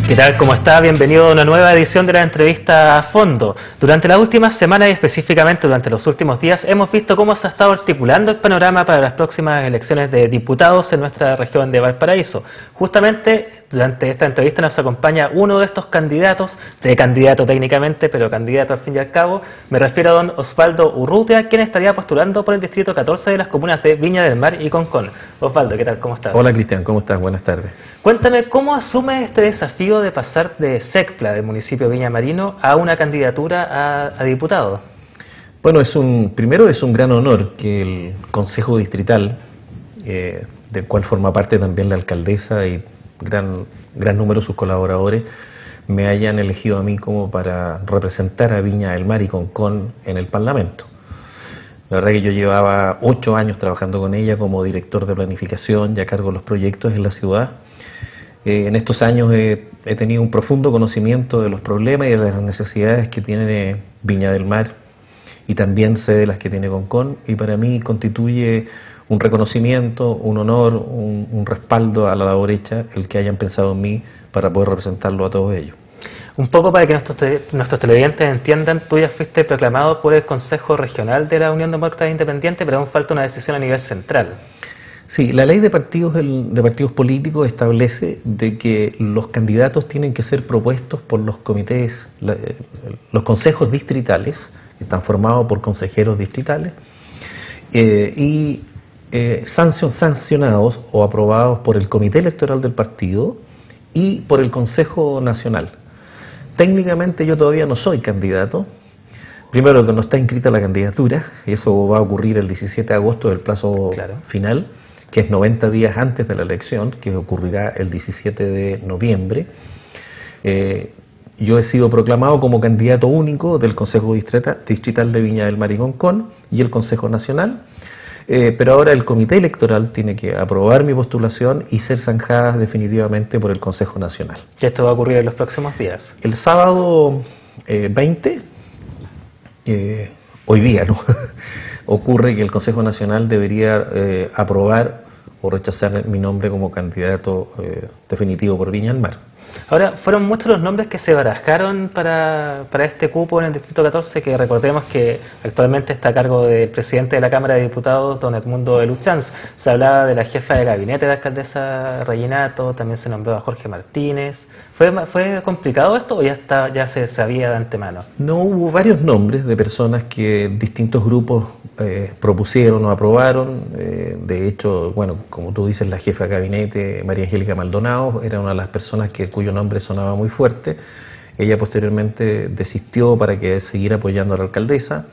¿Qué tal? ¿Cómo está? Bienvenido a una nueva edición de la entrevista a fondo. Durante las últimas semanas y específicamente durante los últimos días hemos visto cómo se ha estado articulando el panorama para las próximas elecciones de diputados en nuestra región de Valparaíso. Justamente durante esta entrevista nos acompaña uno de estos candidatos, precandidato técnicamente, pero candidato al fin y al cabo. Me refiero a don Osvaldo Urrutia, quien estaría postulando por el distrito 14 de las comunas de Viña del Mar y Concón. Osvaldo, ¿qué tal? ¿Cómo estás? Hola Cristian, ¿cómo estás? Buenas tardes. Cuéntame, ¿cómo asume este desafío de pasar de SECPLA, del municipio de Viña Marino, a una candidatura a diputado? Bueno, primero es un gran honor que el Consejo Distrital, del cual forma parte también la alcaldesa y gran número de sus colaboradores, me hayan elegido a mí como para representar a Viña del Mar y Concón en el Parlamento. La verdad que yo llevaba 8 años trabajando con ella como director de planificación y a cargo de los proyectos en la ciudad. En estos años he tenido un profundo conocimiento de los problemas y de las necesidades que tiene Viña del Mar y también sé de las que tiene Concón, y para mí constituye un reconocimiento, un honor, un respaldo a la labor hecha el que hayan pensado en mí para poder representarlo a todos ellos. Un poco para que nuestros televidentes entiendan, tú ya fuiste proclamado por el Consejo Regional de la Unión Demócrata Independiente, pero aún falta una decisión a nivel central. Sí, la ley de partidos políticos establece de que los candidatos tienen que ser propuestos por los comités, los consejos distritales, que están formados por consejeros distritales, y sancionados o aprobados por el Comité Electoral del partido y por el Consejo Nacional. Técnicamente yo todavía no soy candidato. Primero, que no está inscrita la candidatura, y eso va a ocurrir el 17 de agosto del plazo final, que es 90 días antes de la elección, que ocurrirá el 17 de noviembre. Yo he sido proclamado como candidato único del Consejo Distrital de Viña del Mar y Concón y el Consejo Nacional, pero ahora el Comité Electoral tiene que aprobar mi postulación y ser zanjada definitivamente por el Consejo Nacional. ¿Y esto va a ocurrir en los próximos días? El sábado 20, hoy día, ¿no? Ocurre que el Consejo Nacional debería aprobar o rechazar mi nombre como candidato definitivo por Viña del Mar. Ahora, fueron muchos los nombres que se barajaron para este cupo en el Distrito 14, que recordemos que actualmente está a cargo del presidente de la Cámara de Diputados, don Edmundo de Luchanz. Se hablaba de la jefa de gabinete de la alcaldesa Reynato, también se nombró a Jorge Martínez. ¿Fue complicado esto o ya se sabía de antemano? No, hubo varios nombres de personas que distintos grupos propusieron o aprobaron. De hecho, bueno, como tú dices, la jefa de gabinete, María Angélica Maldonado, era una de las personas cuyo nombre sonaba muy fuerte. Ella posteriormente desistió para que siguiera apoyando a la alcaldesa.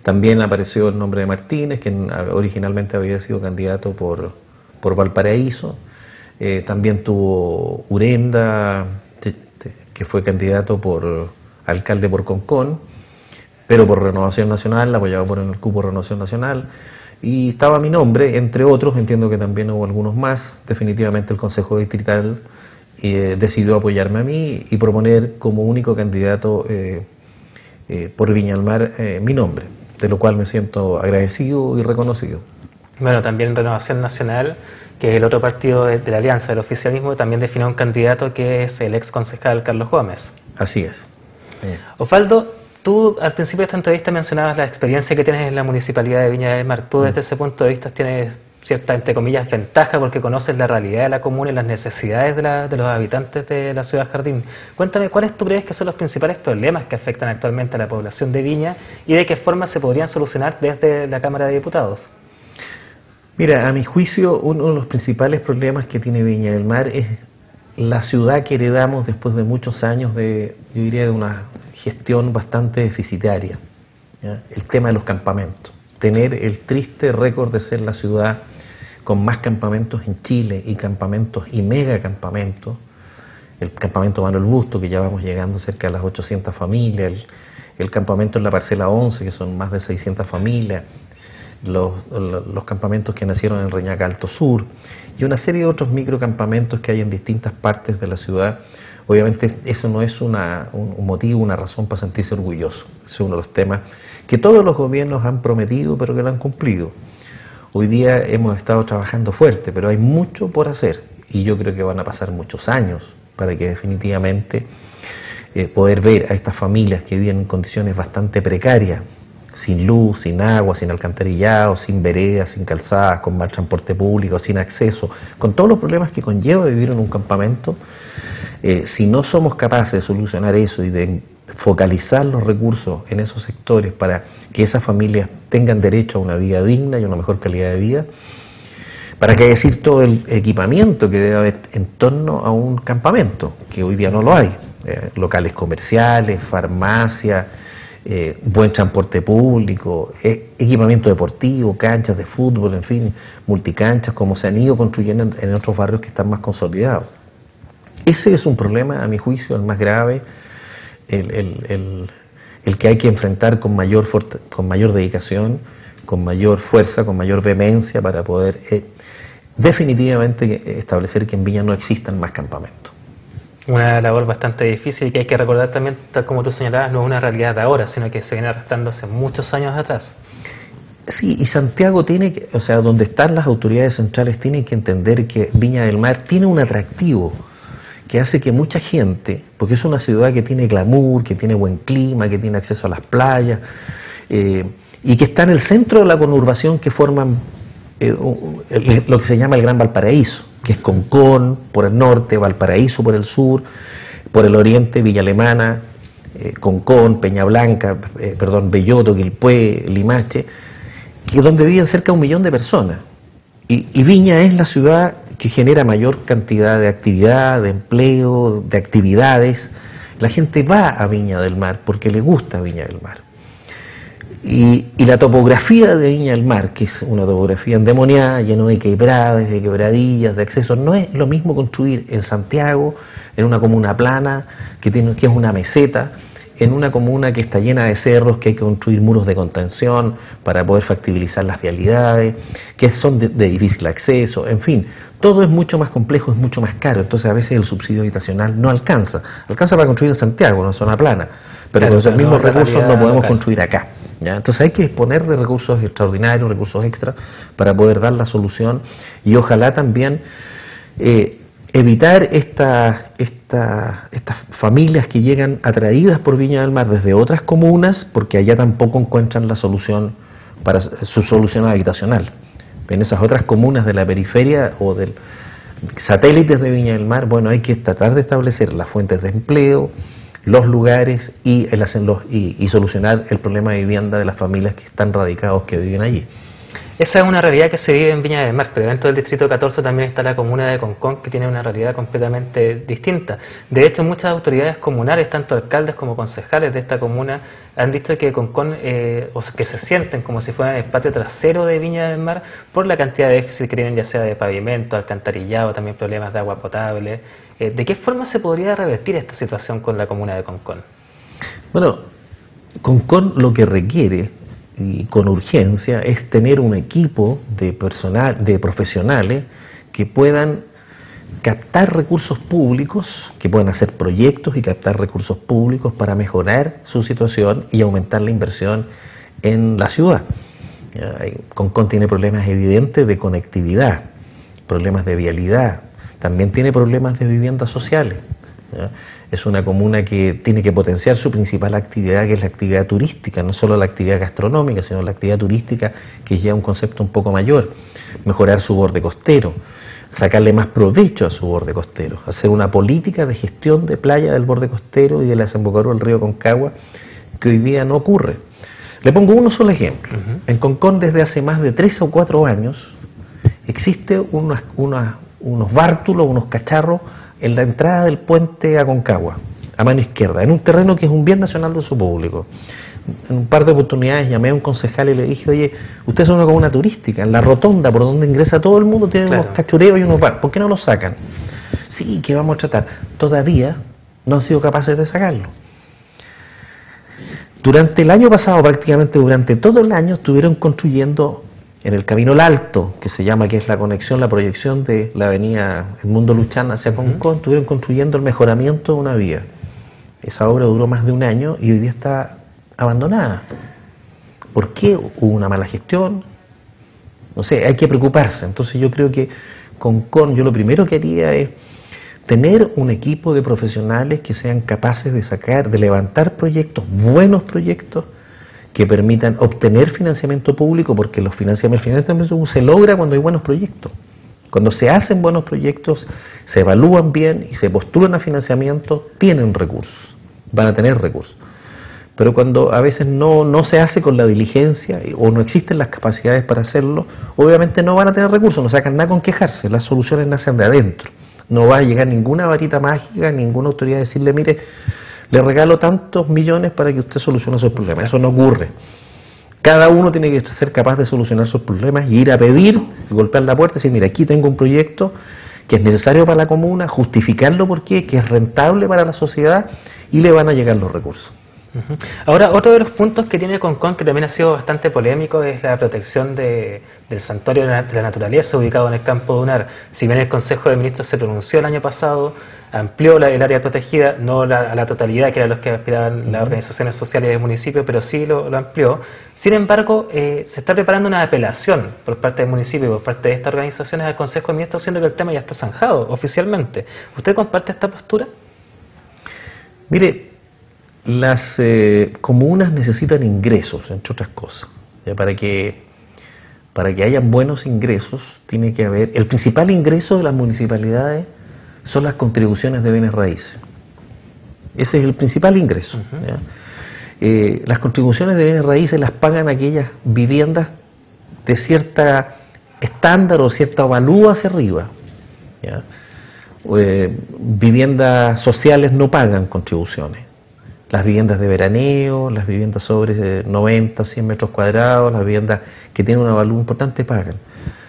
También apareció el nombre de Martínez, quien originalmente había sido candidato por Valparaíso. También tuvo Urenda, que fue candidato por alcalde por Concón, pero por Renovación Nacional, apoyado por el cupo Renovación Nacional. Y estaba mi nombre, entre otros, entiendo que también hubo algunos más. Definitivamente el Consejo Distrital decidió apoyarme a mí y proponer como único candidato por Viña del Mar mi nombre, de lo cual me siento agradecido y reconocido. Bueno, también Renovación Nacional, que es el otro partido de la alianza del oficialismo, también definió un candidato que es el ex concejal Carlos Gómez. Así es. Osvaldo, tú al principio de esta entrevista mencionabas la experiencia que tienes en la Municipalidad de Viña del Mar. Tú desde ese punto de vista tienes cierta, entre comillas, ventaja porque conoces la realidad de la comuna y las necesidades de los habitantes de la ciudad Jardín. Cuéntame, ¿cuáles tú crees que son los principales problemas que afectan actualmente a la población de Viña y de qué forma se podrían solucionar desde la Cámara de Diputados? Mira, a mi juicio, uno de los principales problemas que tiene Viña del Mar es la ciudad que heredamos después de muchos años de, yo diría, de una gestión bastante deficitaria, ¿ya? El tema de los campamentos. Tener el triste récord de ser la ciudad con más campamentos en Chile y campamentos y megacampamentos. El campamento Manuel Busto, que ya vamos llegando cerca de las 800 familias, el campamento en la parcela 11, que son más de 600 familias, los campamentos que nacieron en Reñaca Alto Sur y una serie de otros microcampamentos que hay en distintas partes de la ciudad. Obviamente eso no es un motivo, una razón para sentirse orgulloso. Es uno de los temas que todos los gobiernos han prometido pero que lo han cumplido. Hoy día hemos estado trabajando fuerte, pero hay mucho por hacer y yo creo que van a pasar muchos años para que definitivamente poder ver a estas familias que viven en condiciones bastante precarias, sin luz, sin agua, sin alcantarillado, sin veredas, sin calzadas, con mal transporte público, sin acceso, con todos los problemas que conlleva vivir en un campamento. Si no somos capaces de solucionar eso y de focalizar los recursos en esos sectores para que esas familias tengan derecho a una vida digna y a una mejor calidad de vida, para qué decir todo el equipamiento que debe haber en torno a un campamento, que hoy día no lo hay, locales comerciales, farmacias, buen transporte público, equipamiento deportivo, canchas de fútbol, en fin, multicanchas, como se han ido construyendo en otros barrios que están más consolidados. Ese es un problema, a mi juicio, el más grave, el que hay que enfrentar con mayor dedicación, con mayor fuerza, con mayor vehemencia para poder definitivamente establecer que en Viña no existan más campamentos. Una labor bastante difícil y que hay que recordar también, tal como tú señalabas, no es una realidad de ahora, sino que se viene arrastrando hace muchos años atrás. Sí, y Santiago tiene que, o sea, donde están las autoridades centrales, tienen que entender que Viña del Mar tiene un atractivo que hace que mucha gente, porque es una ciudad que tiene glamour, que tiene buen clima, que tiene acceso a las playas, y que está en el centro de la conurbación que forman lo que se llama el Gran Valparaíso, que es Concón por el norte, Valparaíso por el sur, por el oriente Villa Alemana, Concón, Peña Blanca, Belloto, Quilpué, Limache, que es donde viven cerca de 1 millón de personas. Y Viña es la ciudad que genera mayor cantidad de actividad, de empleo, de actividades. La gente va a Viña del Mar porque le gusta Viña del Mar. Y la topografía de Viña del Mar, que es una topografía endemoniada, lleno de quebradas, de quebradillas, de accesos, no es lo mismo construir en Santiago, en una comuna plana, que es una meseta, en una comuna que está llena de cerros, que hay que construir muros de contención para poder factibilizar las vialidades, que son de difícil acceso, en fin, todo es mucho más complejo, es mucho más caro, entonces a veces el subsidio habitacional no alcanza para construir en Santiago, en una zona plana, pero con esos mismos recursos no podemos construir acá. ¿Ya? Entonces hay que disponer de recursos extraordinarios, recursos extras, para poder dar la solución y ojalá también evitar estas familias que llegan atraídas por Viña del Mar desde otras comunas, porque allá tampoco encuentran la solución para su solución habitacional. En esas otras comunas de la periferia o del satélites de Viña del Mar, bueno, hay que tratar de establecer las fuentes de empleo, los lugares y solucionar el problema de vivienda de las familias que están radicados, que viven allí. Esa es una realidad que se vive en Viña del Mar, pero dentro del distrito 14 también está la comuna de Concón, que tiene una realidad completamente distinta. De hecho, muchas autoridades comunales, tanto alcaldes como concejales de esta comuna, han dicho que Concón, o que se sienten como si fueran el patio trasero de Viña del Mar por la cantidad de déficit que tienen, ya sea de pavimento, alcantarillado, también problemas de agua potable. ¿De qué forma se podría revertir esta situación con la comuna de Concón? Bueno, Concón lo que requiere, y con urgencia, es tener un equipo de profesionales que puedan captar recursos públicos, que puedan hacer proyectos y captar recursos públicos para mejorar su situación y aumentar la inversión en la ciudad. Concón tiene problemas evidentes de conectividad, problemas de vialidad, también tiene problemas de viviendas sociales. Es una comuna que tiene que potenciar su principal actividad, que es la actividad turística, no solo la actividad gastronómica, sino la actividad turística, que es ya un concepto un poco mayor. Mejorar su borde costero, sacarle más provecho a su borde costero, hacer una política de gestión de playa del borde costero y de la desembocadura del río Concagua, que hoy día no ocurre. Le pongo uno solo ejemplo. En Concón, desde hace más de 3 o 4 años, existe unos bártulos, unos cacharros en la entrada del puente Aconcagua, a mano izquierda, en un terreno que es un bien nacional de uso público. En un par de oportunidades llamé a un concejal y le dije: oye, ustedes son una comuna turística, en la rotonda por donde ingresa todo el mundo tienen unos cachureos y unos bar, ¿por qué no los sacan? Sí, que vamos a tratar. Todavía no han sido capaces de sacarlo. Durante el año pasado, prácticamente durante todo el año, estuvieron construyendo en el Camino al Alto, que se llama, que es la conexión, la proyección de la avenida Edmundo Luchán hacia Concón, estuvieron construyendo el mejoramiento de una vía. Esa obra duró más de un año y hoy día está abandonada. ¿Por qué? Hubo una mala gestión. No sé, hay que preocuparse. Entonces yo creo que Concón, yo lo primero que haría es tener un equipo de profesionales que sean capaces de levantar proyectos, buenos proyectos, que permitan obtener financiamiento público, porque el financiamiento público se logra cuando hay buenos proyectos. Cuando se hacen buenos proyectos, se evalúan bien y se postulan a financiamiento, tienen recursos, van a tener recursos. Pero cuando a veces no se hace con la diligencia o no existen las capacidades para hacerlo, obviamente no van a tener recursos, no sacan nada con quejarse, las soluciones nacen de adentro. No va a llegar ninguna varita mágica, ninguna autoridad a decirle, mire, le regalo tantos millones para que usted solucione esos problemas. Eso no ocurre. Cada uno tiene que ser capaz de solucionar sus problemas y ir a pedir, golpear la puerta y decir, mira, aquí tengo un proyecto que es necesario para la comuna, justificarlo por qué, que es rentable para la sociedad y le van a llegar los recursos. Ahora, otro de los puntos que tiene Concón, que también ha sido bastante polémico, es la protección del santuario de la naturaleza ubicado en el Campo Dunar. Si bien el Consejo de Ministros se pronunció el año pasado, amplió el área protegida, no a la totalidad, que era los que aspiraban las organizaciones sociales del municipio, pero sí lo amplió. Sin embargo, se está preparando una apelación por parte del municipio y por parte de estas organizaciones al Consejo de Ministros, siendo que el tema ya está zanjado oficialmente. ¿Usted comparte esta postura? Mire, las comunas necesitan ingresos, entre otras cosas. Para que haya buenos ingresos, tiene que haber... El principal ingreso de las municipalidades son las contribuciones de bienes raíces. Ese es el principal ingreso. Las contribuciones de bienes raíces las pagan aquellas viviendas de cierta estándar o cierta avalúo hacia arriba. Viviendas sociales no pagan contribuciones. Las viviendas de veraneo, las viviendas sobre 90, 100 metros cuadrados, las viviendas que tienen un avalúo importante pagan.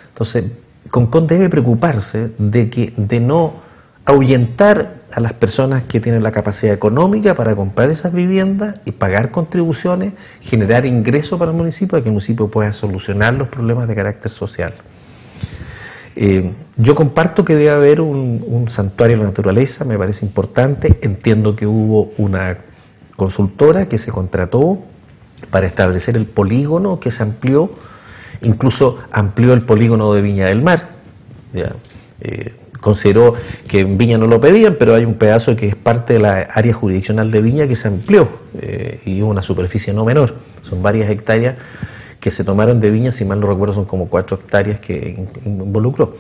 Entonces, Concón debe preocuparse de no ahuyentar a las personas que tienen la capacidad económica para comprar esas viviendas y pagar contribuciones, generar ingresos para el municipio, para que el municipio pueda solucionar los problemas de carácter social. Yo comparto que debe haber un santuario de la naturaleza, me parece importante. Entiendo que hubo una consultora que se contrató para establecer el polígono, que se amplió, incluso amplió el polígono de Viña del Mar. Consideró que en Viña no lo pedían, pero hay un pedazo que es parte de la área jurisdiccional de Viña que se amplió y una superficie no menor, son varias hectáreas que se tomaron de Viña, si mal no recuerdo son como 4 hectáreas que involucró.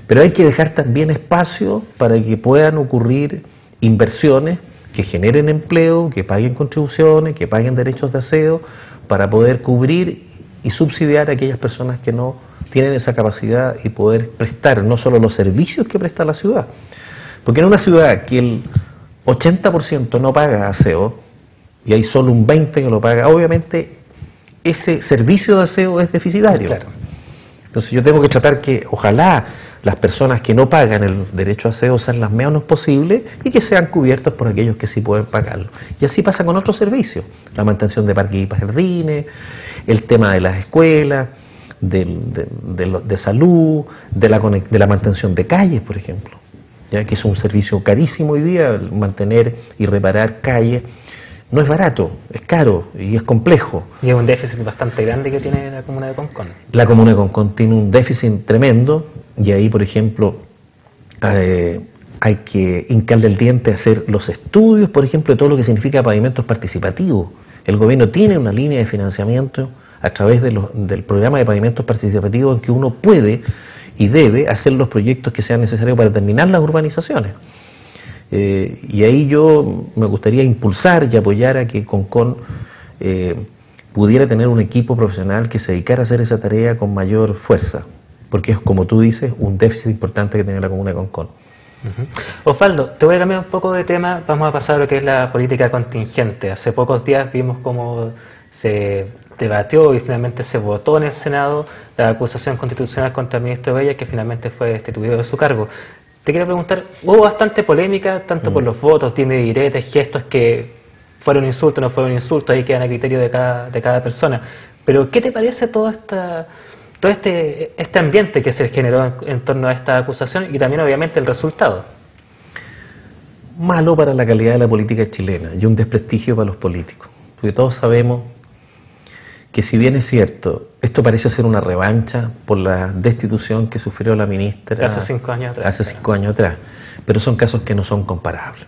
Pero hay que dejar también espacio para que puedan ocurrir inversiones que generen empleo, que paguen contribuciones, que paguen derechos de aseo, para poder cubrir y subsidiar a aquellas personas que no tienen esa capacidad y poder prestar no solo los servicios que presta la ciudad. Porque en una ciudad que el 80% no paga aseo y hay solo un 20% que lo paga, obviamente ese servicio de aseo es deficitario. Claro. Entonces yo tengo que tratar que ojalá las personas que no pagan el derecho a aseo sean las menos posibles y que sean cubiertas por aquellos que sí pueden pagarlo. Y así pasa con otros servicios, la mantención de parques y jardines, el tema de las escuelas, de salud, de la mantención de calles, por ejemplo, ya que es un servicio carísimo hoy día. Mantener y reparar calles no es barato, es caro y es complejo. Y es un déficit bastante grande que tiene la comuna de Concón. La comuna de Concón tiene un déficit tremendo y ahí, por ejemplo, hay que hincarle el diente a hacer los estudios, por ejemplo, de todo lo que significa pavimentos participativos. El gobierno tiene una línea de financiamiento a través del programa de pavimentos participativos en que uno puede y debe hacer los proyectos que sean necesarios para terminar las urbanizaciones. Y ahí yo me gustaría impulsar y apoyar a que Concón pudiera tener un equipo profesional que se dedicara a hacer esa tarea con mayor fuerza, porque es, como tú dices, un déficit importante que tiene la comuna de Concón. Osvaldo, te voy a cambiar un poco de tema, vamos a pasar a lo que es la política contingente. Hace pocos días vimos cómo se debatió y finalmente se votó en el Senado la acusación constitucional contra el ministro Bella, que finalmente fue destituido de su cargo. Te quiero preguntar, hubo bastante polémica, tanto por los votos, tiene diretes, gestos que fueron insultos, no fueron insultos, ahí quedan a criterio de cada persona. Pero, ¿qué te parece todo este ambiente que se generó en torno a esta acusación y también, obviamente, el resultado? Malo para la calidad de la política chilena y un desprestigio para los políticos. Porque todos sabemos que si bien es cierto, esto parece ser una revancha por la destitución que sufrió la ministra hace 5 años atrás. Hace 5 años atrás, pero son casos que no son comparables.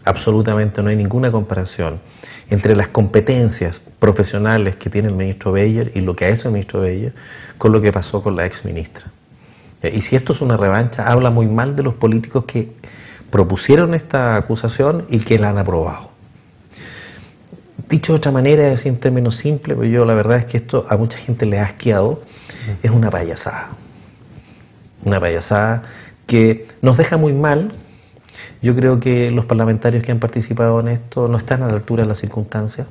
Absolutamente no hay ninguna comparación entre las competencias profesionales que tiene el ministro Beyer y lo que ha hecho el ministro Beyer con lo que pasó con la ex ministra. Y si esto es una revancha, habla muy mal de los políticos que propusieron esta acusación y que la han aprobado. Dicho de otra manera, así en términos simples, pero yo la verdad es que esto a mucha gente le ha asqueado, es una payasada. Una payasada que nos deja muy mal. Yo creo que los parlamentarios que han participado en esto no están a la altura de las circunstancias,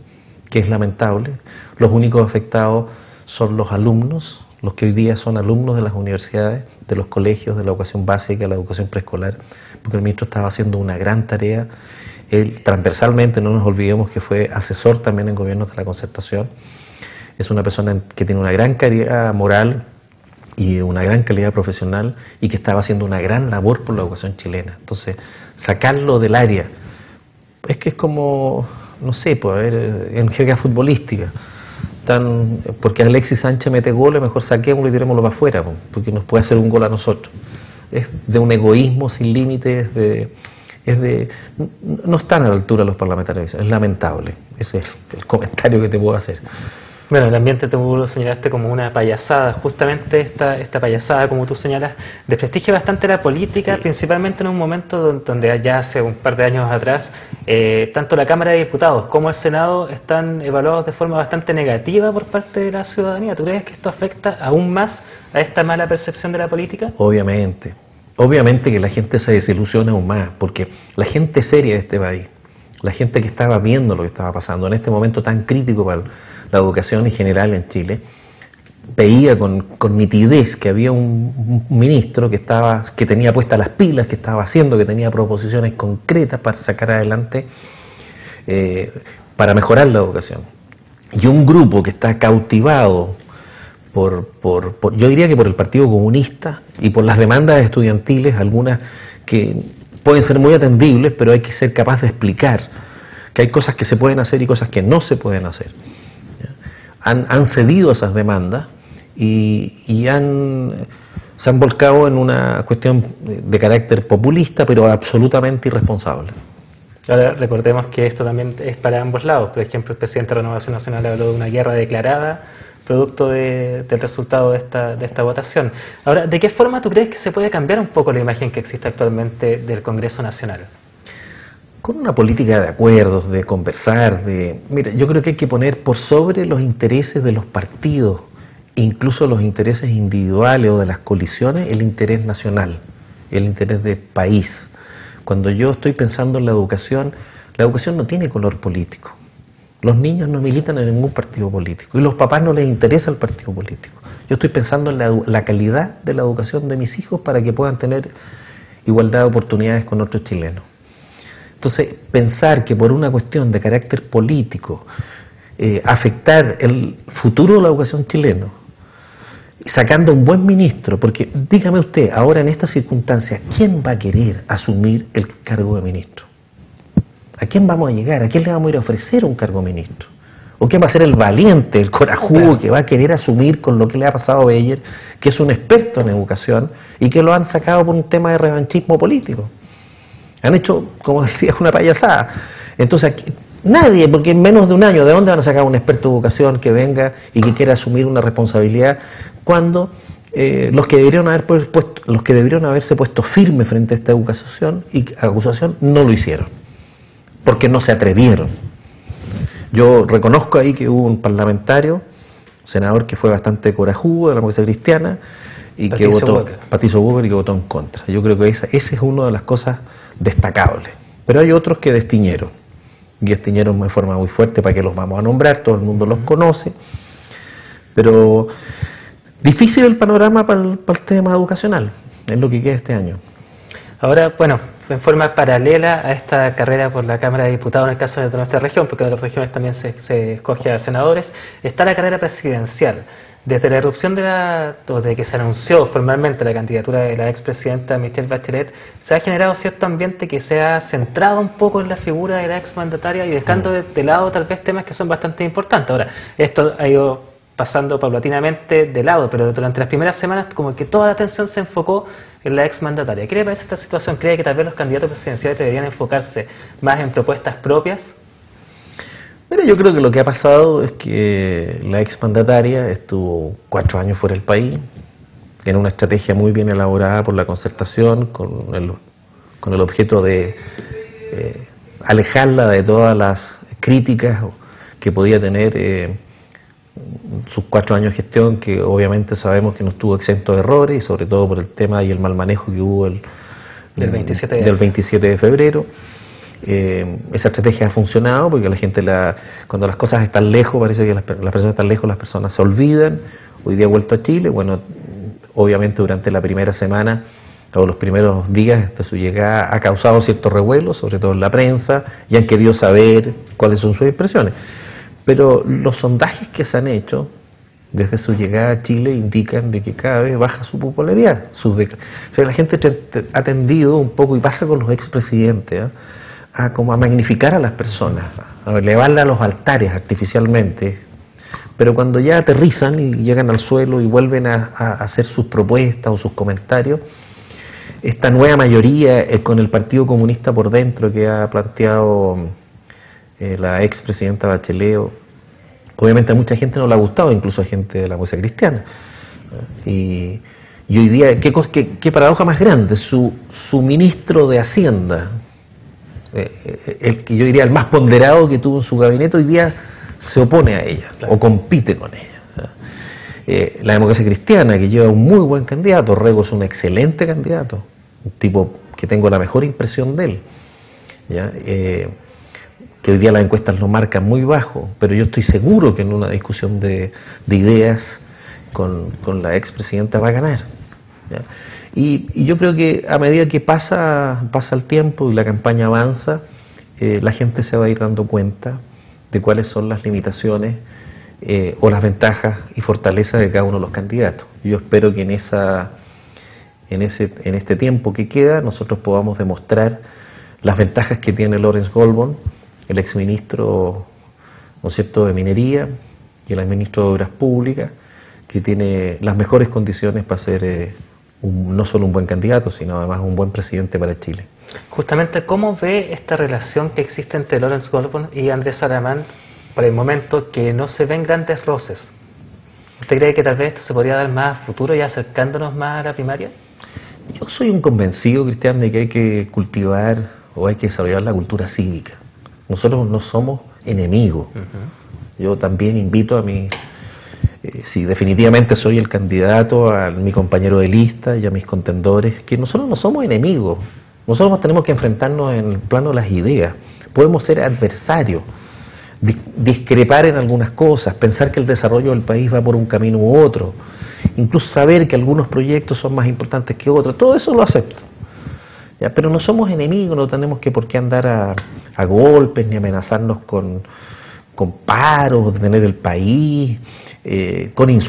que es lamentable. Los únicos afectados son los alumnos, los que hoy día son alumnos de las universidades, de los colegios, de la educación básica, de la educación preescolar, porque el ministro estaba haciendo una gran tarea. Él transversalmente, no nos olvidemos que fue asesor también en gobiernos de la concertación. Es una persona que tiene una gran calidad moral y una gran calidad profesional y que estaba haciendo una gran labor por la educación chilena. Entonces, sacarlo del área, es que es como, no sé, pues, a ver, en jerga futbolística, porque Alexis Sánchez mete goles, mejor saquémoslo y tirémoslo para afuera, pues, porque nos puede hacer un gol a nosotros. Es de un egoísmo sin límites, no están a la altura los parlamentarios, es lamentable. Ese es el comentario que te puedo hacer. Bueno, el ambiente tú lo señalaste como una payasada, justamente esta payasada, como tú señalas, desprestigia bastante la política, sí. Principalmente en un momento donde ya hace un par de años atrás, tanto la Cámara de Diputados como el Senado están evaluados de forma bastante negativa por parte de la ciudadanía. ¿Tú crees que esto afecta aún más a esta mala percepción de la política? Obviamente que la gente se desilusiona aún más, porque la gente seria de este país, la gente que estaba viendo lo que estaba pasando en este momento tan crítico para la educación en general en Chile, veía con nitidez que había un ministro que tenía puestas las pilas, que estaba haciendo, que tenía proposiciones concretas para sacar adelante, para mejorar la educación. Y un grupo que está cautivado yo diría que por el Partido Comunista y por las demandas estudiantiles, algunas que pueden ser muy atendibles, pero hay que ser capaz de explicar que hay cosas que se pueden hacer y cosas que no se pueden hacer. Han cedido esas demandas y se han volcado en una cuestión de carácter populista, pero absolutamente irresponsable. Ahora recordemos que esto también es para ambos lados. Por ejemplo, el presidente de Renovación Nacional habló de una guerra declarada producto del resultado de esta votación. Ahora, ¿de qué forma tú crees que se puede cambiar un poco la imagen que existe actualmente del Congreso Nacional? Con una política de acuerdos, de conversar, mira, yo creo que hay que poner por sobre los intereses de los partidos, incluso los intereses individuales o de las coaliciones, el interés nacional, el interés del país. Cuando yo estoy pensando en la educación no tiene color político. Los niños no militan en ningún partido político y los papás no les interesa el partido político. Yo estoy pensando en la calidad de la educación de mis hijos para que puedan tener igualdad de oportunidades con otros chilenos. Entonces, pensar que por una cuestión de carácter político afectar el futuro de la educación chilena, sacando un buen ministro, porque dígame usted, ahora en estas circunstancias, ¿quién va a querer asumir el cargo de ministro? ¿A quién vamos a llegar? ¿A quién le vamos a ir a ofrecer un cargo de ministro? ¿O quién va a ser el valiente, el corajudo que va a querer asumir con lo que le ha pasado a Beyer, que es un experto en educación y que lo han sacado por un tema de revanchismo político? Han hecho, como decía, una payasada. Entonces, aquí, nadie, porque en menos de un año, ¿de dónde van a sacar un experto de educación que venga y que quiera asumir una responsabilidad cuando los que deberían haberse puesto firmes frente a esta acusación no lo hicieron? Porque no se atrevieron. Yo reconozco ahí que hubo un parlamentario, senador que fue bastante corajudo de la democracia cristiana y que votó, Patricio Walker, y que votó en contra. Yo creo que esa es una de las cosas destacables. Pero hay otros que destiñeron, y destiñeron de forma muy fuerte, para que los vamos a nombrar, todo el mundo los conoce, pero difícil el panorama para el tema educacional, es lo que queda este año. Ahora, bueno, en forma paralela a esta carrera por la Cámara de Diputados, en el caso de nuestra región, porque en otras regiones también se escoge a senadores, está la carrera presidencial. Desde la erupción o de que se anunció formalmente la candidatura de la expresidenta Michelle Bachelet, se ha generado cierto ambiente que se ha centrado un poco en la figura de la exmandataria y dejando de lado tal vez temas que son bastante importantes. Ahora, esto ha ido pasando paulatinamente de lado, pero durante las primeras semanas como que toda la atención se enfocó en la exmandataria. ¿Qué le parece esta situación? ¿Cree que tal vez los candidatos presidenciales deberían enfocarse más en propuestas propias? Bueno, yo creo que lo que ha pasado es que la exmandataria estuvo 4 años fuera del país, tiene una estrategia muy bien elaborada por la concertación, con el objeto de alejarla de todas las críticas que podía tener sus 4 años de gestión, que obviamente sabemos que no estuvo exento de errores, y sobre todo por el tema y el mal manejo que hubo del 27 de febrero. Esa estrategia ha funcionado porque la gente, cuando las cosas están lejos, parece que las personas están lejos, las personas se olvidan. Hoy día ha vuelto a Chile, bueno, obviamente durante la primera semana o los primeros días de su llegada ha causado cierto revuelo, sobre todo en la prensa, y han querido saber cuáles son sus impresiones. Pero los sondajes que se han hecho desde su llegada a Chile indican de que cada vez baja su popularidad. O sea, la gente ha tendido un poco, y pasa con los expresidentes, como a magnificar a las personas, a elevarlas a los altares artificialmente, pero cuando ya aterrizan y llegan al suelo y vuelven a hacer sus propuestas o sus comentarios, esta nueva mayoría con el Partido Comunista por dentro que ha planteado la expresidenta Bachelet, obviamente a mucha gente no le ha gustado, incluso a gente de la Democracia Cristiana. Y hoy día, qué paradoja más grande, su ministro de Hacienda, el que yo diría el más ponderado que tuvo en su gabinete, hoy día se opone a ella, claro, o compite con ella. La Democracia Cristiana, que lleva un muy buen candidato, Rego es un excelente candidato, un tipo que tengo la mejor impresión de él, ¿ya? Que hoy día las encuestas lo marcan muy bajo, pero yo estoy seguro que en una discusión de ideas con la expresidenta va a ganar, ¿ya? Y yo creo que a medida que pasa el tiempo y la campaña avanza, la gente se va a ir dando cuenta de cuáles son las limitaciones o las ventajas y fortalezas de cada uno de los candidatos. Yo espero que en este tiempo que queda nosotros podamos demostrar las ventajas que tiene Lawrence Goldborn, el exministro, ¿no es cierto?, de Minería, y el exministro de Obras Públicas, que tiene las mejores condiciones para ser no solo un buen candidato, sino además un buen presidente para Chile. Justamente, ¿cómo ve esta relación que existe entre Lawrence Goldborn y Andrés Alamán por el momento, que no se ven grandes roces? ¿Usted cree que tal vez esto se podría dar más a futuro, ya acercándonos más a la primaria? Yo soy un convencido, Cristian, de que hay que cultivar o hay que desarrollar la cultura cívica. Nosotros no somos enemigos. Yo también invito a si definitivamente soy el candidato, a mi compañero de lista y a mis contendores, que nosotros no somos enemigos. Nosotros tenemos que enfrentarnos en el plano de las ideas. Podemos ser adversarios, discrepar en algunas cosas, pensar que el desarrollo del país va por un camino u otro, incluso saber que algunos proyectos son más importantes que otros. Todo eso lo acepto. ¿Ya? Pero no somos enemigos, no tenemos por qué andar a golpes ni amenazarnos con paros, detener el país,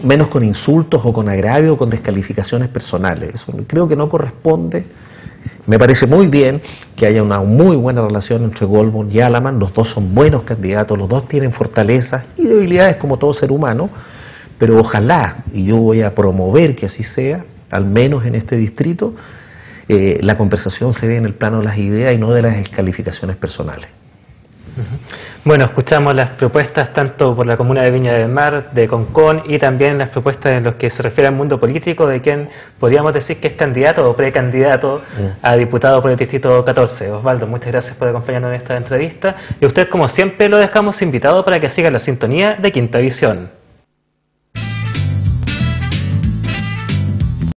menos con insultos o con agravios o con descalificaciones personales. Eso creo que no corresponde. Me parece muy bien que haya una muy buena relación entre Goldborn y Alamán. Los dos son buenos candidatos, los dos tienen fortalezas y debilidades como todo ser humano, pero ojalá, y yo voy a promover que así sea, al menos en este distrito, la conversación se dé en el plano de las ideas y no de las descalificaciones personales. Bueno, escuchamos las propuestas tanto por la comuna de Viña del Mar, de Concón, y también las propuestas en las que se refiere al mundo político de quien podríamos decir que es candidato o precandidato a diputado por el distrito 14. Osvaldo, muchas gracias por acompañarnos en esta entrevista, y usted, como siempre, lo dejamos invitado para que siga la sintonía de Quinta Visión.